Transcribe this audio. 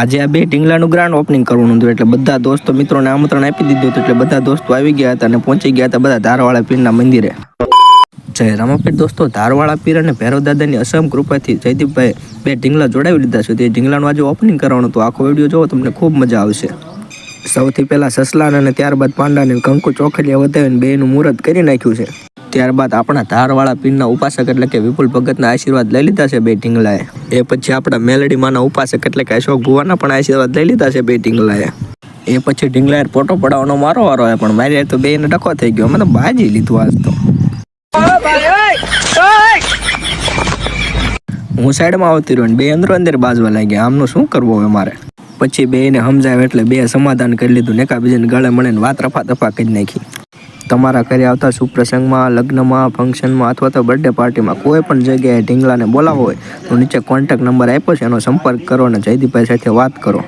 આજે આ બે ઢીંગલાનું ગ્રાન્ડ ઓપનિંગ કરવાનું હતું એટલે બધા દોસ્તો મિત્રોને આમંત્રણ આપી દીધું હતું એટલે બધા દોસ્તો આવી ગયા હતા અને પહોંચી ગયા હતા બધા ધારવાળા પીરના મંદિરે. જય રામાપીર દોસ્તો, ધારવાળા પીર અને ભૈરવ દાદાની અસમ કૃપાથી જયદીપભાઈ બે ઢીંગલા જોડાવી લીધા છે. તે ઢીંગલાનું આજે ઓપનિંગ કરવાનું હતું. આખો વિડીયો જોવો, તમને ખૂબ મજા આવશે. સૌથી પહેલાં સસલાને અને ત્યારબાદ પાંડાને કંકુ ચોખલિયા વધાવીને બેનું મુહૂર્ત કરી નાખ્યું છે. ત્યારબાદ આપણા ધારવાળા પીરના ઉપાસક એટલે કે વિપુલ ભગતના આશીર્વાદ લઈ લીધા છે બે ઢીંગલાએ. એ પછી આપણા મેલડી માના ઉપાસક એટલે કે અશોક ભુવાના પણ આશીર્વાદ લઈ લીધા છે બે ઢીંગલાએ. એ પછી ઢીંગલાએ ફોટો પડાવવાનો મારો વારો આવ્યો, પણ મારી તો બેને ટકો થઈ ગયો. અમે તો બાજી લીધું આજ તો. હું સાઈડમાં આવતી રહ્યો ને બે અંદર બાજવા લાગ્યા. આમનું શું કરવું હવે મારે? પછી બેને સમજાવ્યું એટલે બે સમાધાન કરી લીધું. એકાબીજાને ગળે મળીને વાત રફા કરી નાખી. તમારા ઘરે આવતા સુપ્રસંગમાં, લગ્નમાં, ફંક્શનમાં અથવા તો બર્થડે પાર્ટીમાં કોઈ પણ જગ્યાએ ઢીંગલાને બોલાવો હોય તો નીચે કોન્ટેક્ટ નંબર આપ્યો છે, એનો સંપર્ક કરો અને જયદીપભાઈ સાથે વાત કરો.